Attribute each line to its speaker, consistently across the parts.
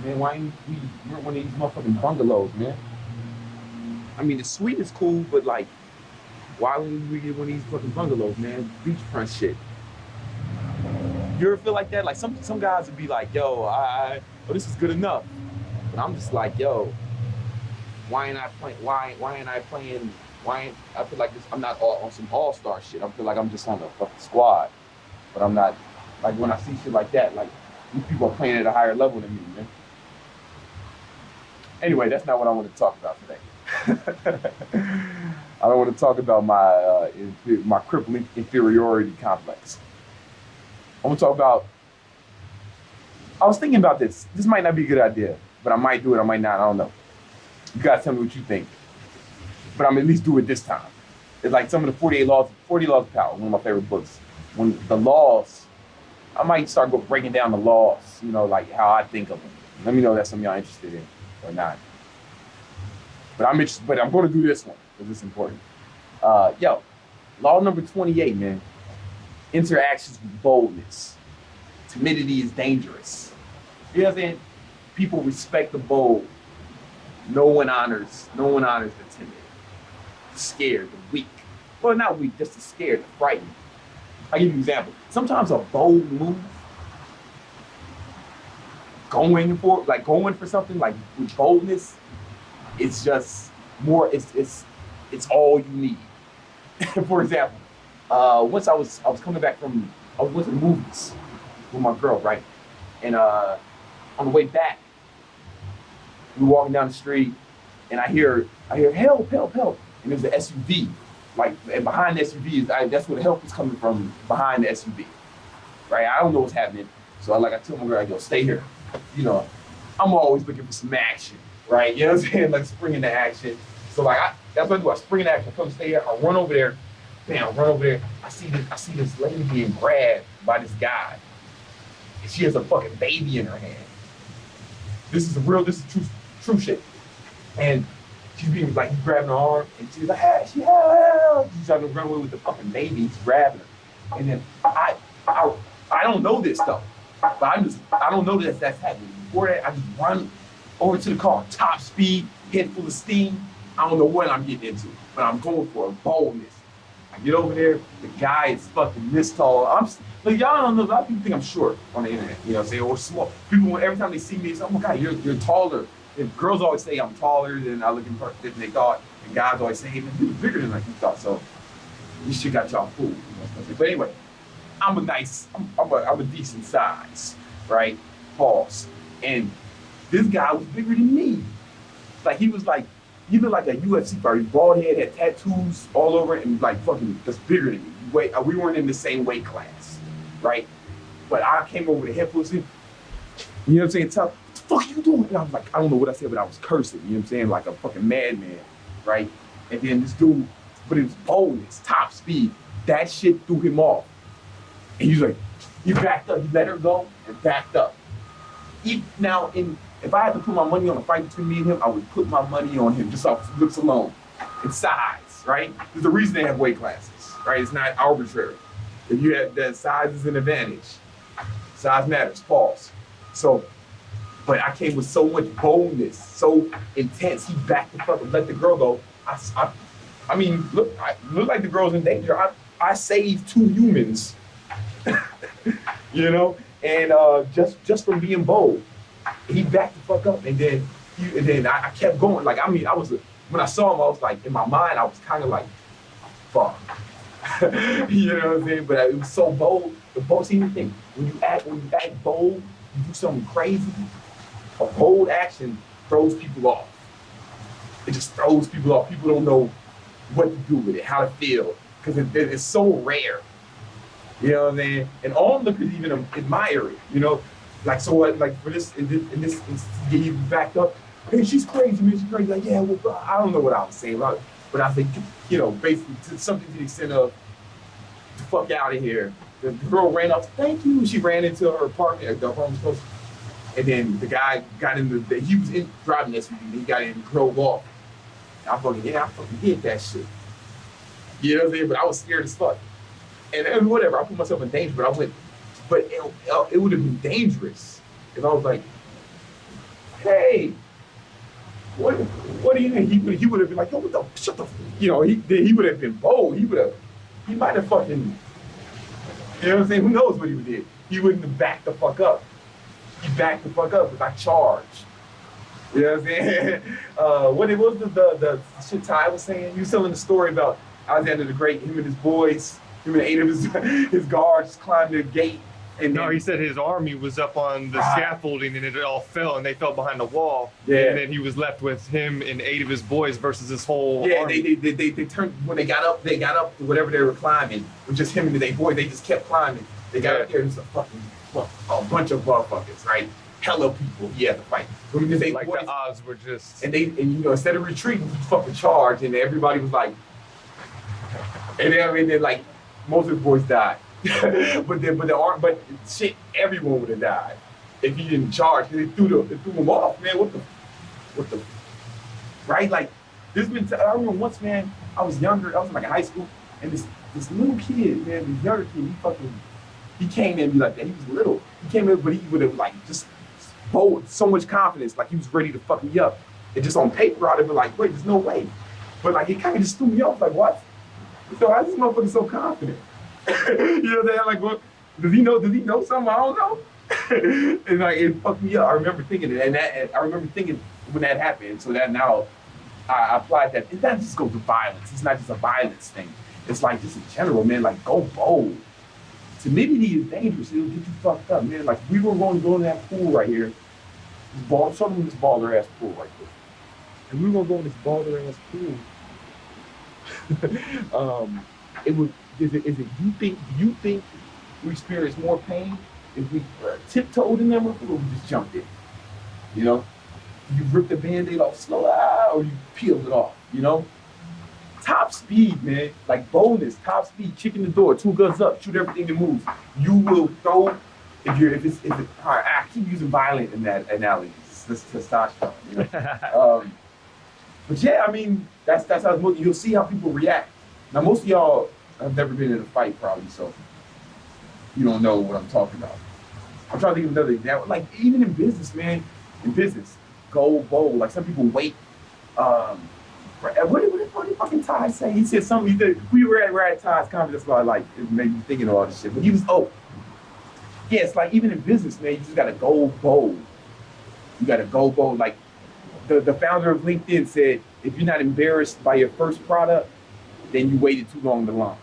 Speaker 1: Man, why ain't we rent one of these motherfucking bungalows, man? I mean, the suite is cool, but like, why wouldn't we get one of these fucking bungalows, man? Beachfront shit. You ever feel like that? Like some guys would be like, yo, oh, this is good enough. But I'm just like, yo, why ain't I playing? Why ain't I playing? Why ain't I feel like this? I'm not on some all-star shit. I feel like I'm just on the fucking squad, but I'm not. Like when I see shit like that, like these people are playing at a higher level than me, man. Anyway, that's not what I want to talk about today. I don't want to talk about my crippling inferiority complex. I want to talk about. I was thinking about this. This might not be a good idea, but I might do it. I might not. I don't know. You guys tell me what you think. But I'm at least do it this time. It's like some of the 40 Laws of Power, one of my favorite books. When the laws, I might start breaking down the laws, you know, like how I think of them. Let me know if that's something y'all interested in or not. But I'm interested, but I'm going to do this one because it's important. Yo, law number 28, man. Interactions with boldness. Timidity is dangerous. You know what I'm saying? People respect the bold. No one honors the timid. The scared, the weak. Well, not weak, just the scared, the frightened. I'll give you an example. Sometimes a bold move, going for something like with boldness, it's just more, it's all you need. For example, once I was coming back I went to the movies with my girl, right? And on the way back, we were walking down the street, and I hear help, help, help, and there's an SUV, like, and behind the SUV that's where the help is coming from, behind the SUV, right? I don't know what's happening, so I tell my girl, I go, stay here, you know. I'm always looking for some action, right? You know what I'm saying? Like spring into action. So like that's what I do. I spring into action. I come stay here. I run over there. Bam, run over there. I see this lady being grabbed by this guy, and she has a fucking baby in her hand. This is true shit. And she's being like, he's grabbing her arm, and she's like, hey, she's trying to run away with the fucking baby. He's grabbing her, and then I don't know this stuff, but I don't know that's happening. Before that, I just run over to the car, top speed, head full of steam. I don't know what I'm getting into, but I'm going for a boldness. I get over there, the guy is fucking this tall. Like, y'all don't know, a lot of people think I'm short on the internet, you know what I'm saying, or small. People, every time they see me, say, oh my God, you're taller. And girls always say I'm taller than I look in person than they thought. And guys always say, hey man, you're bigger than like you thought. So this shit got y'all fooled. You know, but anyway, I'm a decent size, right? Pause. And this guy was bigger than me. Like he looked like a UFC fighter. Bald head, had tattoos all over it, and like fucking just bigger than me. We weren't in the same weight class, right? But I came over with a head full of steam. You know what I'm saying? What the fuck are you doing? And I was like, I don't know what I said, but I was cursing. You know what I'm saying? Like a fucking madman, right? And then this dude, but it was boldness, top speed. That shit threw him off. And he's like, he backed up. He let her go and backed up. If I had to put my money on a fight between me and him, I would put my money on him just off looks alone. And size, right? There's a reason they have weight classes, right? It's not arbitrary. If you have that, size is an advantage. Size matters, pause. So, but I came with so much boldness, so intense. He backed the fuck and let the girl go. I mean, look like the girl's in danger. I saved two humans, you know, and just from being bold. He backed the fuck up, and then I kept going. Like, I mean, when I saw him, I was like, in my mind, I was kind of like, fuck. You know what I'm saying? But it was so bold. The bold, see the thing, when you act bold, you do something crazy, a bold action throws people off. It just throws people off. People don't know what to do with it, how to feel, because it's so rare. You know what I'm saying? And onlookers even admire it, you know? Like, so what, like for this, in this get you backed up, hey, she's crazy, man, she's crazy. Like, yeah, well, bro, I don't know what I was saying, but I think, you know, basically something to the extent of, the fuck out of here. The girl ran up, thank you. She ran into her apartment, the home was close. And then the guy got in he was driving this, he got in and drove off. And I fucking hit that shit. You know what I'm saying? But I was scared as fuck. And whatever, I put myself in danger, but I went, but it would have been dangerous if I was like, hey, what do you think? He would have been like, yo, what the, shut the, he would have been bold. He might have fucking, you know what I'm saying? Who knows what he would did? He wouldn't have backed the fuck up. He backed the fuck up, but I charged. You know what I'm saying? What it was the shit Ty was saying? He was telling the story about Alexander the Great, him and his boys, him and 8 of his guards climbed the gate. And
Speaker 2: No,
Speaker 1: then,
Speaker 2: he said his army was up on the scaffolding and it all fell and they fell behind the wall.
Speaker 1: Yeah.
Speaker 2: And then he was left with him and 8 of his boys versus this whole army.
Speaker 1: they turned, when they got up to whatever they were climbing. It was just him and their boys. They just kept climbing. They got up there. It was a bunch of motherfuckers, right? Hella people he had to fight. So they,
Speaker 2: Like
Speaker 1: boys,
Speaker 2: the odds were just.
Speaker 1: and instead of retreating, he fucking charged, and everybody was like, and then like most of the boys died. but shit, everyone would have died if he didn't charge. They threw him off, man. What the, right? Like I remember once, man. I was younger. I was in like high school, and this little kid, man, this younger kid, he came in and be like that. He was little. He came in, but he would have like just bold, so much confidence, like he was ready to fuck me up. And just on paper, I'd have been like, wait, there's no way. But like, he kind of just threw me off, like, what? So how's this motherfucker so confident? You know what I'm saying? Like, what? Does he know something I don't know? And like, it fucked me up. I remember thinking it, and I remember thinking when that happened. So that now I applied that. It doesn't just go to violence. It's not just a violence thing. It's like just in general, man. Like, go bold. Timidity is dangerous. It'll get you fucked up, man. Like, we were going to go in that pool right here. Show them this baller ass pool right there. And we were going to go in this baller ass pool. Is it you think we experience more pain if we tiptoed in there or we just jumped in? You know? You rip the band-aid off slow, or you peeled it off, you know? Top speed, man. Like boldness, top speed, kicking the door, 2 guns up, shoot everything that moves. You will throw if it's all right, I keep using violent in that analogy. It's testosterone, you know. But yeah, I mean, that's how you'll see how people react. Now most of y'all have never been in a fight probably, so you don't know what I'm talking about. I'm trying to think of another example. Like even in business, man. In business, go bold. Like some people wait. What did fucking Ty say? He said something. He said, we were at Ty's conference. That's why like it made me thinking of all this shit. But he was yeah, it's like even in business, man, you just gotta go bold. You gotta go bold. Like the founder of LinkedIn said, if you're not embarrassed by your first product, then you waited too long to launch.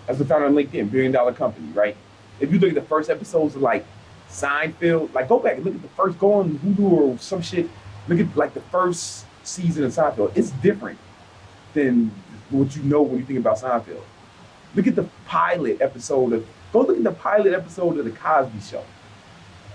Speaker 1: That's the founder of LinkedIn, $1 billion company, right? If you look at the first episodes of like Seinfeld, like go back and look at the first, go on Hulu or some shit, look at like the first season of Seinfeld. It's different than what you know when you think about Seinfeld. Look at the pilot episode go look at the pilot episode of The Cosby Show.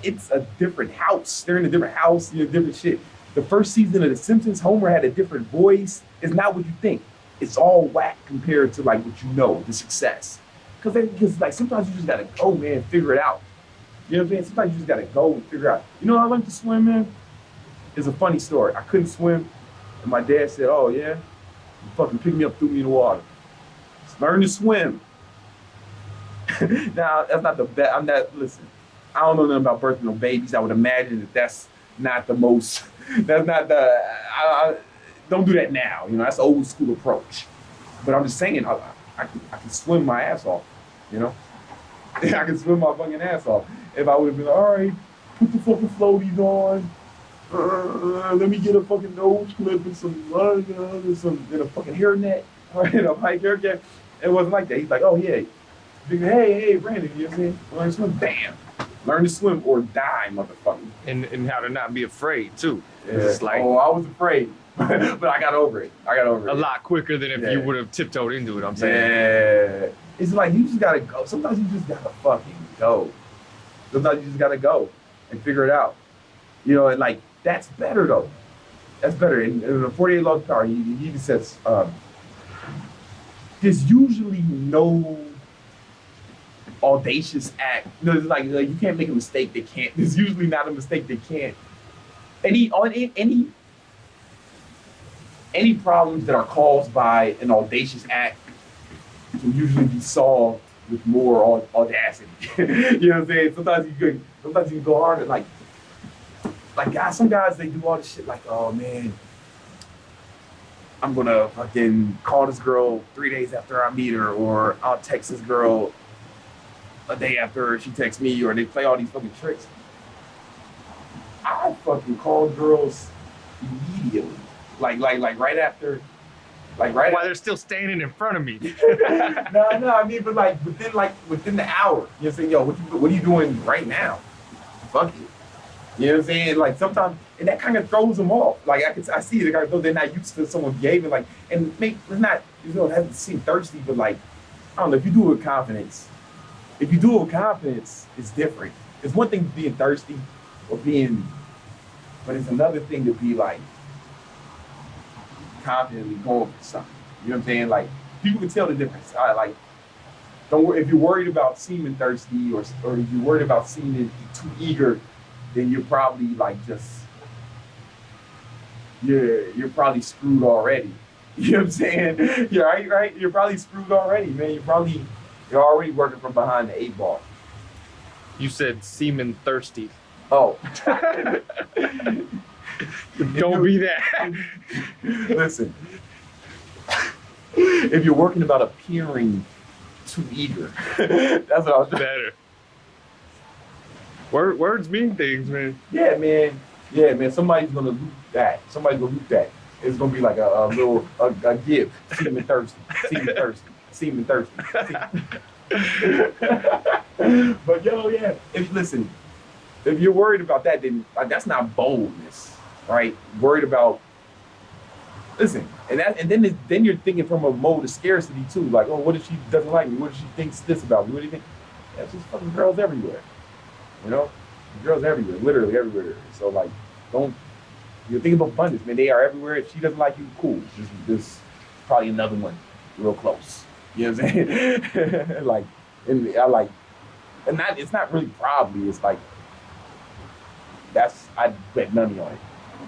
Speaker 1: It's a different house. They're in a different house, different shit. The first season of The Simpsons, Homer had a different voice. It's not what you think. It's all whack compared to like what you know, the success. Because like sometimes you just gotta go, man, figure it out. You know what I'm saying? Sometimes you just gotta go and figure out. You know how I learned to swim, man? It's a funny story. I couldn't swim, and my dad said, "Oh yeah, you fucking pick me up, threw me in the water. Just learn to swim." Now that's not the best. Listen, I don't know nothing about birthing no babies. I would imagine that's not the most. That's not the. Don't do that now. You know, that's an old school approach. But I'm just saying, I can swim my ass off. You know, I can swim my fucking ass off. If I would have been like, all right, put the fucking floaties on. Let me get a fucking nose clip and some and a fucking hairnet, all right, and a hike haircut. It wasn't like that. He's like, oh yeah, hey, Brandon, you know what I'm saying? Learn to swim, bam. Learn to swim or die, motherfucker.
Speaker 2: And how to not be afraid too.
Speaker 1: Yeah.
Speaker 2: It's like,
Speaker 1: I was afraid, but I got over it.
Speaker 2: A lot quicker than if you would have tiptoed into it. I'm saying.
Speaker 1: Yeah, it's like you just gotta go. Sometimes you just gotta fucking go. Sometimes you just gotta go and figure it out. You know, and like that's better though. That's better. In the 48 Laws of Power, he even says there's usually no audacious act. There's like you can't make a mistake that can't. There's usually not a mistake that can't. Any problems that are caused by an audacious act can usually be solved with more audacity. You know what I'm saying? Sometimes you can go hard at like like guys, some guys they do all this shit like, oh man, I'm gonna fucking call this girl 3 days after I meet her, or I'll text this girl a day after she texts me, or they play all these fucking tricks. I fucking call girls immediately, like right after,
Speaker 2: While they're still standing in front of me.
Speaker 1: no, I mean, but within the hour, you know what I'm saying? Yo, what are you doing right now? Fuck it. You know what I'm saying? Like sometimes, and that kind of throws them off. Like I see it, they're not used to someone behaving like, and it's not, it doesn't seem thirsty, but like, I don't know, if you do it with confidence, it's different. It's one thing being thirsty or but it's another thing to be like confidently going for something. You know what I'm saying? Like people can tell the difference. Don't worry if you're worried about seeming thirsty or if you're worried about seeming too eager, then you're probably like you're probably screwed already. You know what I'm saying? You're right? You're probably screwed already, man. You're already working from behind the 8 ball.
Speaker 2: You said semen thirsty.
Speaker 1: Oh.
Speaker 2: Don't be that.
Speaker 1: Listen. If you're working about appearing too eager, that's what I was trying.
Speaker 2: Better. Words mean things, man.
Speaker 1: Yeah, man. Somebody's gonna loop that. It's gonna be like a little give. Semen thirsty. But yo, yeah. If you're worried about that, then that's not boldness, right? Worried about. Listen, then you're thinking from a mode of scarcity too. Like, oh, what if she doesn't like me? What if she thinks this about me? What do you think? That's just fucking girls everywhere. You know, girls everywhere, literally everywhere. So like, you're thinking about abundance, man. They are everywhere. If she doesn't like you, cool. Just probably another one, real close. You know what I'm saying? It's not really probably. It's like I bet money on it.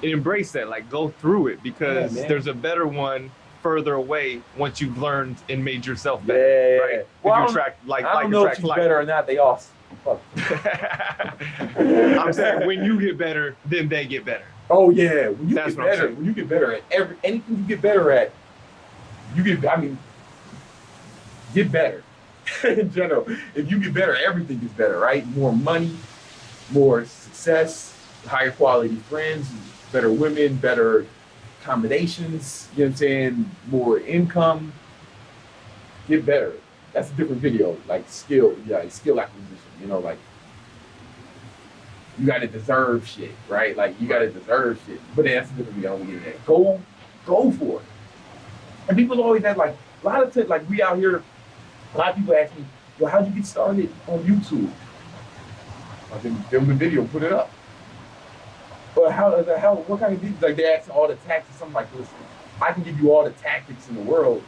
Speaker 2: And embrace that, like go through it because
Speaker 1: man.
Speaker 2: there's a better one further away once you've learned and made yourself better.
Speaker 1: Yeah.
Speaker 2: Right?
Speaker 1: Well,
Speaker 2: I don't
Speaker 1: know if she's better or not. They all fuck.
Speaker 2: I'm saying when you get better, then they get better.
Speaker 1: Oh yeah, when you
Speaker 2: That's
Speaker 1: get
Speaker 2: what I'm
Speaker 1: better,
Speaker 2: saying.
Speaker 1: when you get better at anything you get better at, get better. In general, if you get better, everything gets better, right? More money, more success, higher quality friends, better women, better accommodations, you know what I'm saying? More income. Get better. That's a different video, like skill acquisition, you know, like you gotta deserve shit, right? Like you gotta deserve shit. But that's a different video. I don't get that. Go for it. And people always have like a lot of times, like we out here, a lot of people ask me, well, how'd you get started on YouTube? I think film the video, put it up. But what kind of videos? Like they ask all the tactics. I'm like, listen, I can give you all the tactics in the world.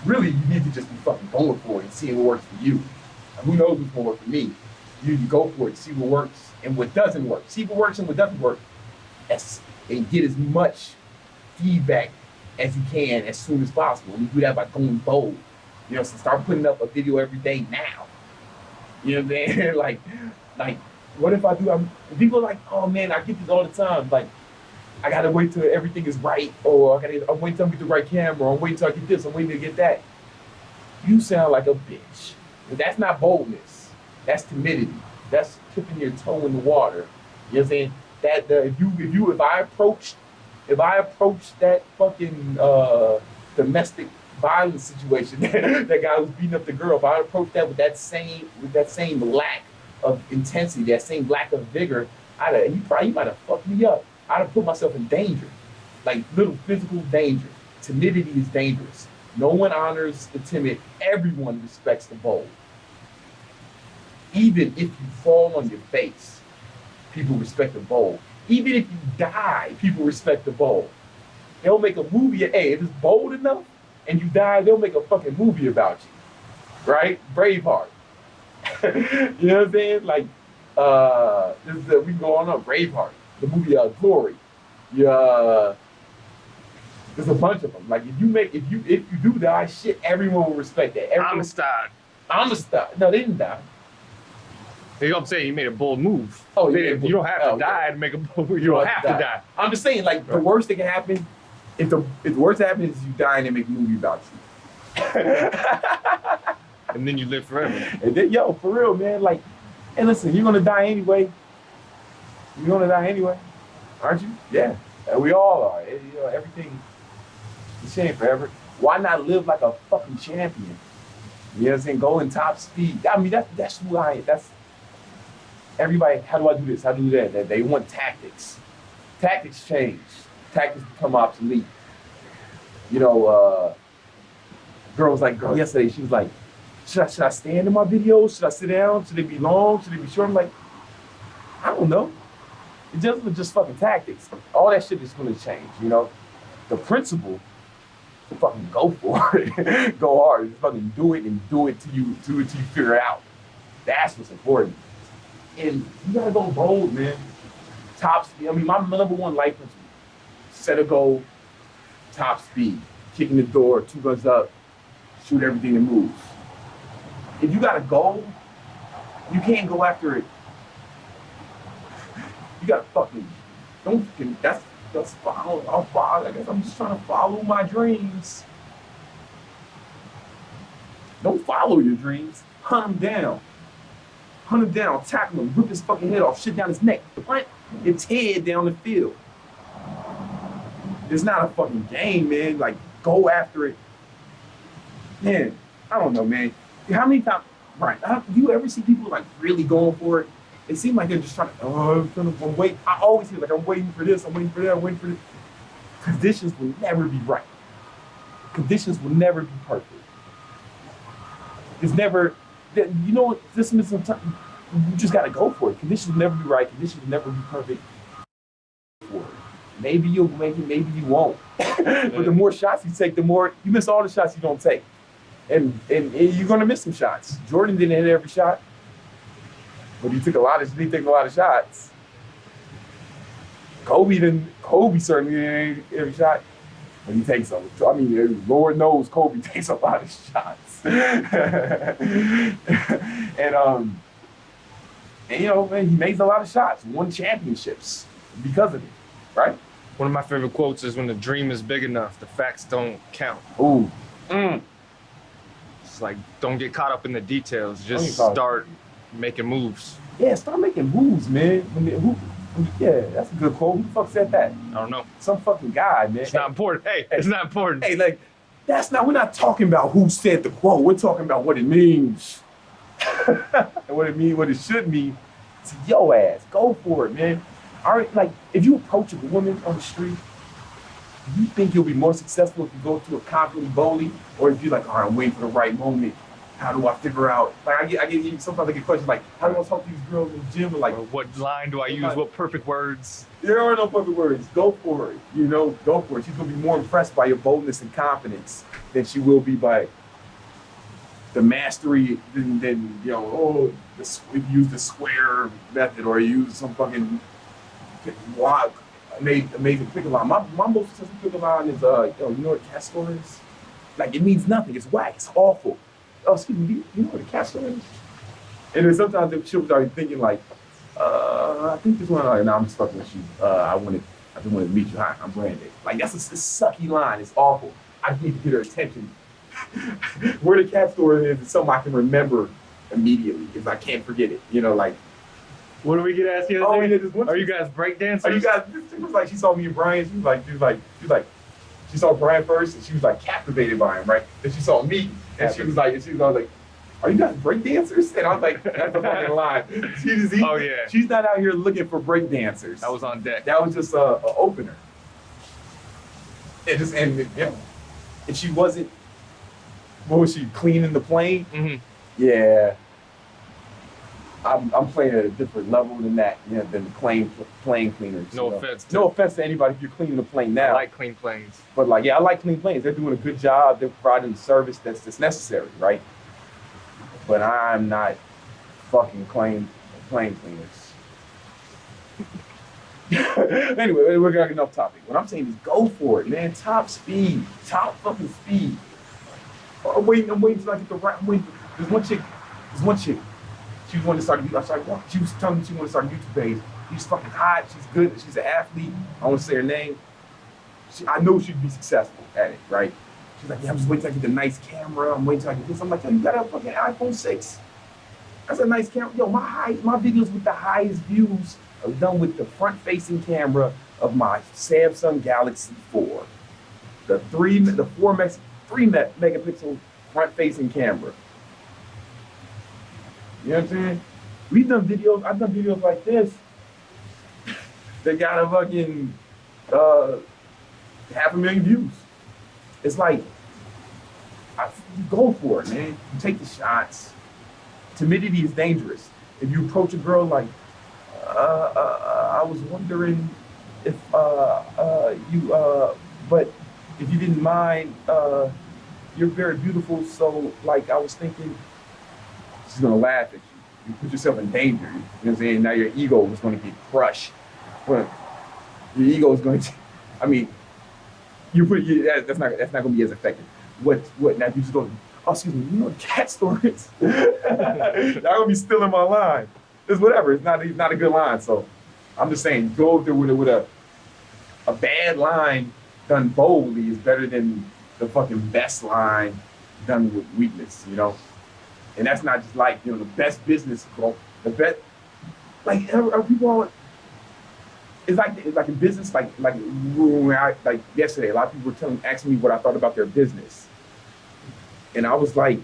Speaker 1: Really, you need to just be fucking going for it and seeing what works for you. And who knows what's gonna work for me? You go for it, see what works and what doesn't work. See what works and what doesn't work. And get as much feedback as you can as soon as possible. And you do that by going bold. You know, so start putting up a video every day now. You know what I'm saying? like, what if I do? People are like, oh man, I get this all the time. Like, I gotta wait till everything is right, or I'm waiting till I get the right camera, I'm waiting till I get this, I'm waiting to get that. You sound like a bitch. But that's not boldness. That's timidity. That's tipping your toe in the water. You know what I'm saying? If I approached that fucking domestic violence situation, that guy was beating up the girl, if I approached that with that same lack of intensity, that same lack of vigor, he might have fucked me up. I'd have put myself in danger, like little physical danger. Timidity is dangerous. No one honors the timid. Everyone respects the bold. Even if you fall on your face, people respect the bold. Even if you die, people respect the bold. They'll make a movie. Hey, if it's bold enough and you die, they'll make a fucking movie about you, right? Braveheart. You know what I'm saying? Like, we can go on up. Braveheart, the movie Glory. There's a bunch of them. Like, if you do die, shit, everyone will respect that.
Speaker 2: Amistad.
Speaker 1: No, they didn't die.
Speaker 2: You know what I'm saying? You made a bold move.
Speaker 1: Oh,
Speaker 2: You don't have to die to make a bold move. You don't have to die.
Speaker 1: I'm just saying, like, the worst that can happen, if the worst that happens is you die and they make a movie about you.
Speaker 2: And then you live forever.
Speaker 1: And then, yo, for real, man, like, and listen, you're gonna die anyway. You're gonna die anyway, aren't you? Yeah, we all are. You know, everything, this ain't forever. Why not live like a fucking champion? You know what I'm saying? Go in top speed. I mean, that's who I am. That's everybody. How do I do this? How do I do that? They want tactics. Tactics change. Tactics become obsolete. You know, girl yesterday, she was like, should I stand in my videos? Should I sit down? Should they be long? Should they be short? I'm like, I don't know. It just fucking tactics. All that shit is gonna change, you know? The principle, fucking go for it. Go hard. Just fucking do it and do it till you figure it out. That's what's important. And you gotta go bold, man. Top speed. I mean, my number one life principle, set a goal, top speed. Kicking the door, 2 guns up, shoot everything that moves. If you got a goal, you can't go after it. You gotta fucking, that's I'll follow. I guess I'm just trying to follow my dreams. Don't follow your dreams. Hunt them down. Hunt him down, tackle him, rip his fucking head off, shit down his neck, punt its head down the field. It's not a fucking game, man. Like, go after it. Man, I don't know, man. How many times, Brian, do you ever see people like really going for it? It seems like they're just trying to, I'm waiting. I always hear like, I'm waiting for this, I'm waiting for that, I'm waiting for this. Conditions will never be right. Conditions will never be perfect. It's never, you know what, listen to some time, you just gotta go for it. Conditions will never be right, conditions will never be perfect. For it. Maybe you'll make it, maybe you won't. But the more shots you take, the more, you miss all the shots you don't take. And you're gonna miss some shots. Jordan didn't hit every shot, but he took a lot of shots. Kobe certainly didn't hit every shot, but he takes them. I mean, Lord knows Kobe takes a lot of shots. and you know, man, he makes a lot of shots, won championships because of it, right?
Speaker 2: One of my favorite quotes is, when the dream is big enough, the facts don't count.
Speaker 1: Ooh.
Speaker 2: It's like, don't get caught up in the details. Just start making moves.
Speaker 1: Yeah, start making moves, man. Yeah, that's a good quote. Who the fuck said that?
Speaker 2: I don't know.
Speaker 1: Some fucking guy, man.
Speaker 2: It's not important. Hey, it's not important.
Speaker 1: Hey, like, we're not talking about who said the quote. We're talking about what it means. And what it should mean to your ass. Go for it, man. All right, like, if you approach a woman on the street, do you think you'll be more successful if you go to a confidently boldly, or if you're like, all right, I'm waiting for the right moment? How do I figure out? Like, I get sometimes I get questions like, how do I talk to these girls in the gym? Or like,
Speaker 2: or what line do I use? What perfect words?
Speaker 1: There are no perfect words. Go for it. You know, go for it. She's gonna be more impressed by your boldness and confidence than she will be by the mastery than you know. If you use the square method or you use some fucking wild, amazing pickup line. My most successful pickup line is you know what a cat score is? Like, it means nothing. It's whack. It's awful. Oh, excuse me, you know what a cat score is? And then sometimes she'll start thinking like, I think this one, I'm just fucking with you. I just wanted to meet you. Hi, I'm Brandon. Like, that's a sucky line. It's awful. I just need to get her attention. Where the cat store is something I can remember immediately because I can't forget it. You know, like.
Speaker 2: What do we get asked the other day? Are you guys breakdancers?
Speaker 1: Are you guys? It was like she saw me and Brian. She was like, she saw Brian first, and she was like captivated by him, right? Then she saw me, and she was like, are you guys breakdancers? And I was like, that's a fucking lie.
Speaker 2: Oh yeah.
Speaker 1: She's not out here looking for breakdancers.
Speaker 2: That was on deck.
Speaker 1: That was just a opener. And she wasn't. What was she, cleaning the plane?
Speaker 2: Mm-hmm.
Speaker 1: Yeah. I'm playing at a different level than that, you know, than the plane cleaners.
Speaker 2: No offense.
Speaker 1: No offense to anybody if you're cleaning the plane now.
Speaker 2: I like clean planes.
Speaker 1: But like, yeah, I like clean planes. They're doing a good job. They're providing the service that's necessary, right? But I'm not fucking plane cleaners. Anyway, we're gonna get enough topic. What I'm saying is, go for it, man. Top speed, top fucking speed. I'm waiting till I get the right. There's one chick. She wanted to start. She was telling me she wanted to start a YouTube page. She's fucking hot. She's good. She's an athlete. I won't say her name. I know she'd be successful at it, right? She's like, yeah, I'm just waiting till I get the nice camera. I'm waiting till I get this. I'm like, yo, you got a fucking iPhone 6. That's a nice camera. Yo, my videos with the highest views are done with the front-facing camera of my Samsung Galaxy 4. The 3 megapixel front-facing camera. You know what I'm saying? I've done videos like this. They got a fucking 500,000 views. It's like, you go for it, man. You take the shots. Timidity is dangerous. If you approach a girl like, I was wondering if but if you didn't mind, you're very beautiful, so like I was thinking, she's gonna laugh at you. You put yourself in danger. You know what I'm saying? Now your ego is gonna get crushed. But your ego is going to, I mean, that's not gonna be as effective. What now you just go, oh excuse me, you know what the cat store is? Y'all gonna be stealing my line. It's whatever, it's not a good line. So I'm just saying, go over there with a bad line done boldly is better than the fucking best line done with weakness, you know? And that's not just like, you know, the best business, the best, like, are people all, it's like in business, like yesterday, a lot of people were asking me what I thought about their business. And I was like,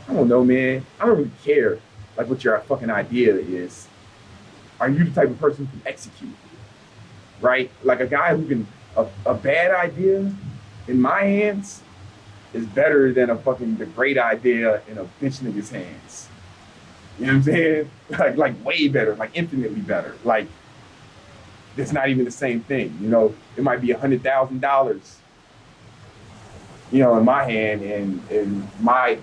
Speaker 1: I don't know, man. I don't really care, like, what your fucking idea is. Are you the type of person who can execute? Right? Like a guy who can, a bad idea in my hands is better than the great idea in a bitch nigga's hands. You know what I'm saying? Like way better, like infinitely better. Like, it's not even the same thing, you know? It might be $100,000, you know, in my hand, and my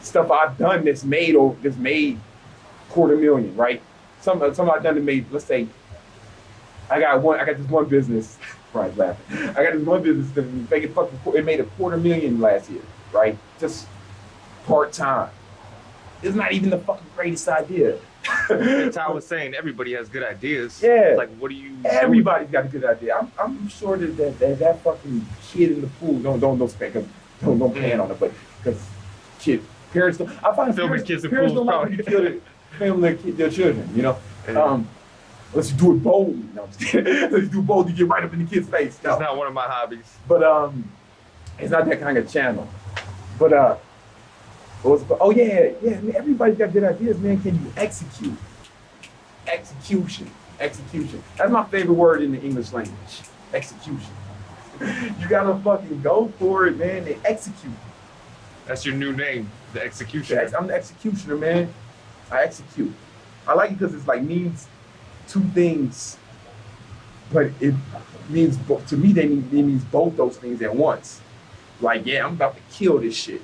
Speaker 1: stuff I've done that's made $250,000, right? Some I've done that made, let's say, I got this one business, Brian's laughing. I got this one business that it made $250,000 last year, right? Just part-time. It's not even the fucking greatest idea.
Speaker 2: As I was saying, everybody has good ideas.
Speaker 1: Yeah.
Speaker 2: Like, what do you?
Speaker 1: Everybody's got a good idea. I'm sure that fucking kid in the pool don't spank him, don't pan on it, but because parents don't. I find parents don't like to kill their children. You know, unless you do it boldly. No, I'm just kidding. Unless you do it boldly, you get right up in the kid's face. No.
Speaker 2: It's not one of my hobbies.
Speaker 1: But it's not that kind of channel. But oh yeah, man, everybody's got good ideas, man. Can you execute? Execution. That's my favorite word in the English language. Execution. You gotta fucking go for it, man, and execute.
Speaker 2: That's your new name, the executioner.
Speaker 1: I'm the executioner, man. I execute. I like it because it's like means two things, but it means, to me, it means both those things at once. Like, yeah, I'm about to kill this shit.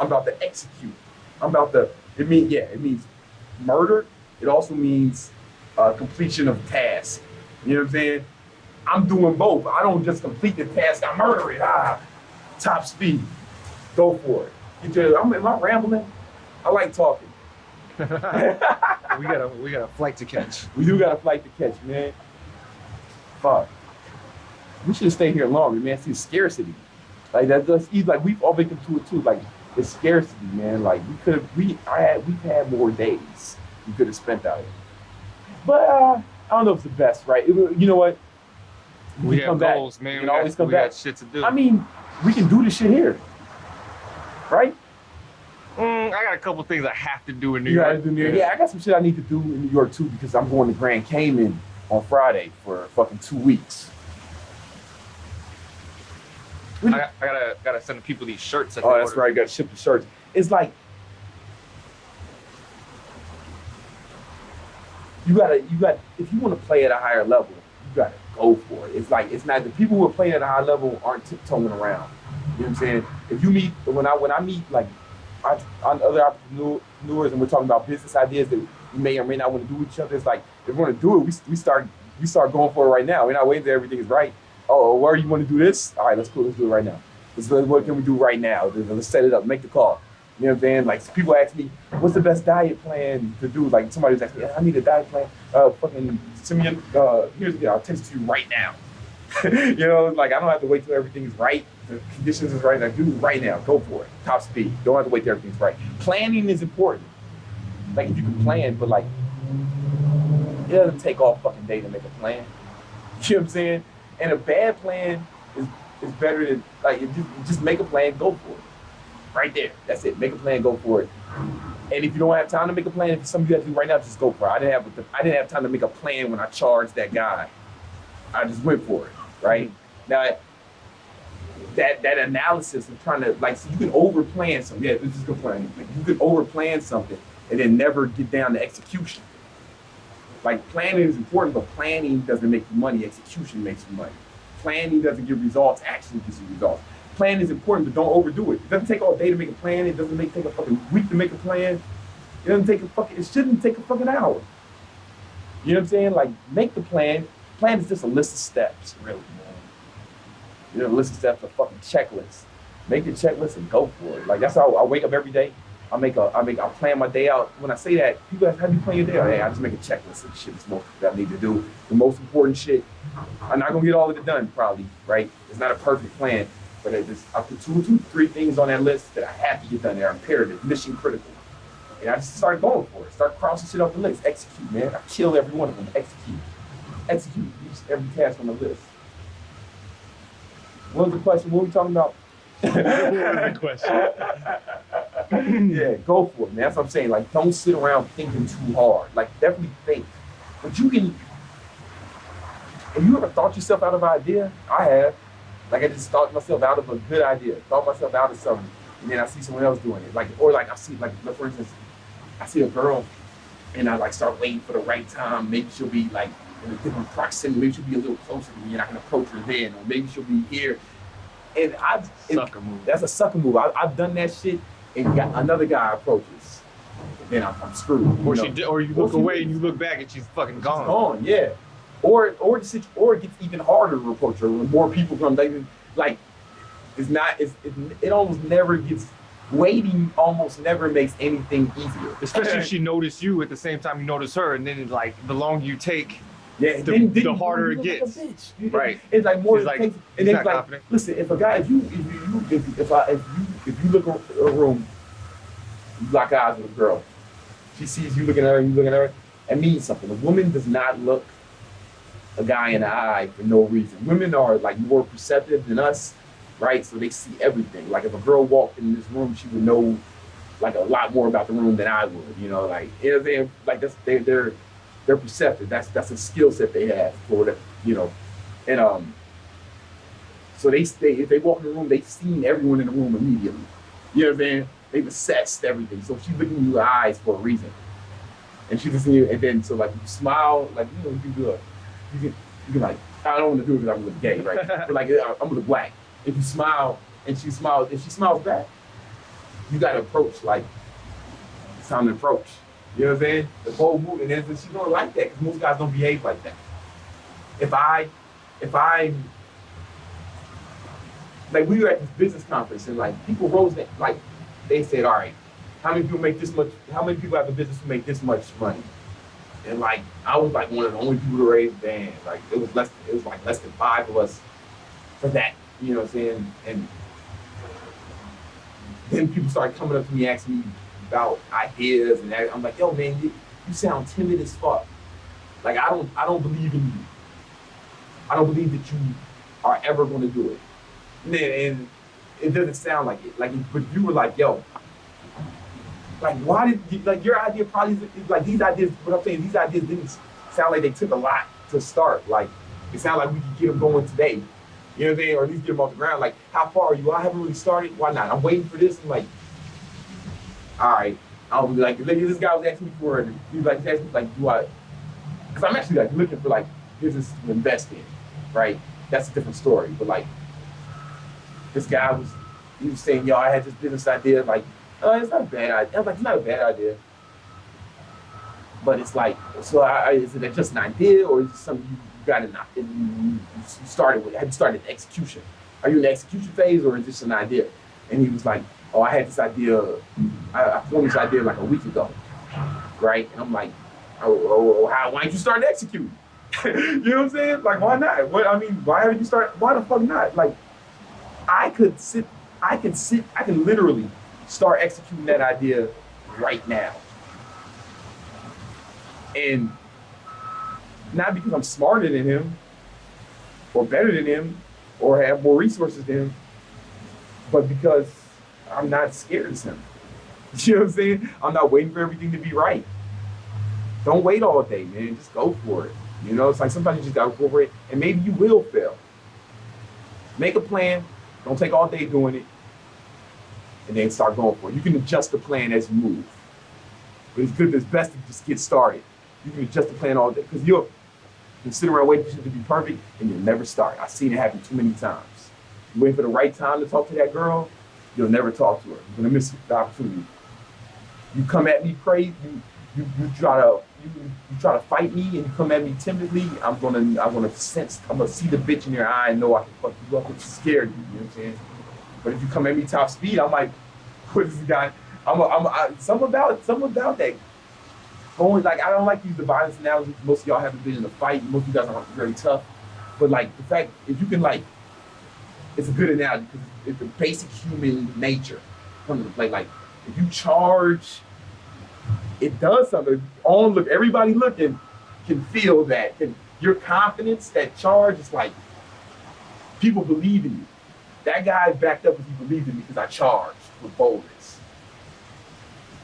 Speaker 1: I'm about to execute. It means murder. It also means completion of task. You know what I'm saying? I'm doing both. I don't just complete the task, I murder it. Top speed. Go for it. Am I rambling? I like talking.
Speaker 2: we got a flight to catch.
Speaker 1: We do got a flight to catch, man. Fuck. We should have stayed here longer, man. See, scarcity. Like like we've all been to it too. Like, it's scarcity, man. Like we've had more days we could have spent out here. But I don't know if it's the best, right? You know what?
Speaker 2: We have goals, man.
Speaker 1: We can always come back.
Speaker 2: Got shit to do.
Speaker 1: I mean, we can do this shit here, right?
Speaker 2: I got a couple things I have to do in New York.
Speaker 1: Yeah, I got some shit I need to do in New York too, because I'm going to Grand Cayman on Friday for fucking 2 weeks.
Speaker 2: I gotta send the people these shirts.
Speaker 1: Oh, that's right. You gotta ship the shirts. It's like you got. If you want to play at a higher level, you gotta go for it. It's like, it's not, the people who are playing at a high level aren't tiptoeing around. You know what I'm saying? If you meet, when I meet like other entrepreneurs and we're talking about business ideas that we may or may not want to do with each other, it's like, if we want to do it, we start going for it right now. We're not waiting till everything is right. Oh, where you want to do this? All right, let's do it right now. What can we do right now? Let's set it up, make the call. You know what I'm saying? Like people ask me, what's the best diet plan to do? Like somebody was asking me, I need a diet plan. Fucking send me I'll text it to you right now. You know, like I don't have to wait till everything is right. The conditions is right. Like do it right now. Go for it. Top speed. Don't have to wait till everything's right. Planning is important. Like if you can plan, but like it doesn't take all fucking day to make a plan. You know what I'm saying? And a bad plan is better than like if you just make a plan, go for it. Right there. That's it. Make a plan, go for it. And if you don't have time to make a plan, if it's something you have to do right now, just go for it. I didn't have time to make a plan when I charged that guy. I just went for it. Right? Now that analysis of trying to like so you can over plan something. Yeah, this is good plan. Like, you can over plan something and then never get down to execution. Like planning is important, but planning doesn't make you money. Execution makes you money. Planning doesn't give results. Action gives you results. Plan is important, but don't overdo it. It doesn't take all day to make a plan. It doesn't take a fucking week to make a plan. It shouldn't take a fucking hour. You know what I'm saying? Like make the plan. Plan is just a list of steps, really, man. You know, a list of steps, a fucking checklist. Make the checklist and go for it. Like that's how I wake up every day. I plan my day out. When I say that, people ask, how do you plan your day out? Hey, I just make a checklist of shit that I need to do. The most important shit. I'm not gonna get all of it done, probably, right? It's not a perfect plan, but I put two, three things on that list that I have to get done. They're imperative, mission critical. And I just started going for it. Start crossing shit off the list. Execute, man. I kill every one of them. Execute every task on the list. What was the question? What were we talking about?
Speaker 2: What was the question?
Speaker 1: Yeah, go for it, man. That's what I'm saying. Like, don't sit around thinking too hard. Like, definitely think. But you can. Have you ever thought yourself out of an idea? I have. Like, I just thought myself out of a good idea. Thought myself out of something. And then I see someone else doing it. Like, or like I see, like, for instance, I see a girl and I like start waiting for the right time. Maybe she'll be like in a different proximity. Maybe she'll be a little closer to me and I can approach her then. Or maybe she'll be here. And
Speaker 2: sucker move.
Speaker 1: That's a sucker move. I've done that shit and got another guy approaches. Then I'm screwed.
Speaker 2: Or you look away and you look back and she's fucking gone.
Speaker 1: She's gone, yeah. Or it gets even harder to approach her when more people come. Like it almost never gets. Waiting almost never makes anything easier.
Speaker 2: Especially if she noticed you at the same time you notice her, and then it's like the longer you take,
Speaker 1: yeah,
Speaker 2: the harder it gets.
Speaker 1: Like a bitch.
Speaker 2: Right.
Speaker 1: It's like more.
Speaker 2: Like,
Speaker 1: and then it's like,
Speaker 2: confident.
Speaker 1: listen, if a guy, if you look at a room, you lock eyes with a girl, she sees you looking at her, you looking at her, it means something. A woman does not look a guy in the eye for no reason. Women are like more perceptive than us. Right, so they see everything. Like if a girl walked in this room, she would know like a lot more about the room than I would. You know, like you know what I'm saying? Like that's they're perceptive. That's a skill set they have for that. You know, and so if they walk in the room, they've seen everyone in the room immediately. You know what I'm saying? They've assessed everything. So she's looking in your eyes for a reason, and she just and then so like you smile, like you know you can like I don't want to do it because I'm gonna look gay, right? But like I'm gonna look black. If you smile and she smiles, if she smiles back, you gotta approach like it's time to approach. You know what I'm saying? The whole move, and then she don't like that because most guys don't behave like that. If I like we were at this business conference and like people rose that like they said, all right, how many people make this much? How many people have a business who make this much money? And like I was like one of the only people to raise the hand. Like it was less than 5 of us for that. You know what I'm saying? And then people started coming up to me asking me about ideas, and I'm like, yo, man, you sound timid as fuck. Like I don't believe in you. I don't believe that you are ever going to do it. And it doesn't sound like it. Like, but you were like, yo, like why did you, like your idea probably like these ideas? What I'm saying, these ideas didn't sound like they took a lot to start. Like it sounded like we could get them going today. You know what I'm saying? Or at least get them off the ground. Like, how far are you? I haven't really started. Why not? I'm waiting for this. I'm like, all right. I'll be like, this guy was asking me for it. He was like, asking me, like, do I? Because I'm actually like looking for like business to invest in, right? That's a different story. But like, this guy was saying, yo, I had this business idea. Like, it's not a bad idea. I was like, it's not a bad idea. But it's like, so is it just an idea or is it something you got you started with? Have you started execution? Are you in the execution phase or is this an idea? And he was like, oh, I had this idea, I formed this idea like a week ago, right? And I'm like, why don't you start executing? You know what I'm saying? Like, why not? Why haven't you started? Why the fuck not? Like, I can literally start executing that idea right now. And not because I'm smarter than him, or better than him, or have more resources than him, but because I'm not scared of him. You know what I'm saying? I'm not waiting for everything to be right. Don't wait all day, man. Just go for it. You know, it's like sometimes you just gotta go for it, and maybe you will fail. Make a plan. Don't take all day doing it, and then start going for it. You can adjust the plan as you move, but it's best to just get started. You can adjust the plan all day because you'll sit around waiting for shit to be perfect, and you'll never start. I've seen it happen too many times. You wait for the right time to talk to that girl, you'll never talk to her. You're gonna miss the opportunity. You come at me crazy. You try to fight me, and you come at me timidly. I'm gonna see the bitch in your eye and know I can fuck you up. It's scared you. You know what I'm saying? But if you come at me top speed, I'm like, what is this guy? Something about that. Only like I don't like to use the violence analogy. Most of y'all have the vision to fight. Most of you guys are very tough. But like the fact, if you can like, it's a good analogy because it's the basic human nature. Like if you charge, it does something. Everybody looking can feel that. Your confidence, that charge is like, people believe in you. That guy backed up because he believed in me because I charged with boldness.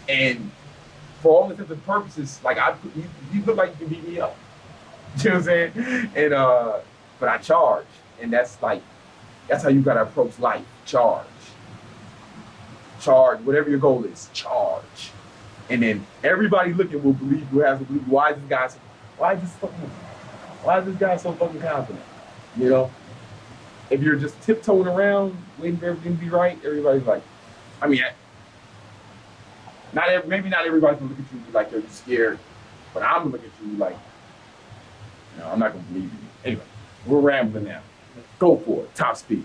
Speaker 1: And for all intents and purposes, like you look like you can beat me up. You know what I'm saying? And but I charge. And that's how you gotta approach life. Charge. Whatever your goal is, charge. And then everybody looking will have to believe, why is this guy so fucking confident? You know? If you're just tiptoeing around, waiting for everything to be right, everybody's like, maybe not everybody's gonna look at you like they're scared, but I'm gonna look at you like, I'm not gonna believe in you. Anyway, we're rambling now. Go for it, top speed.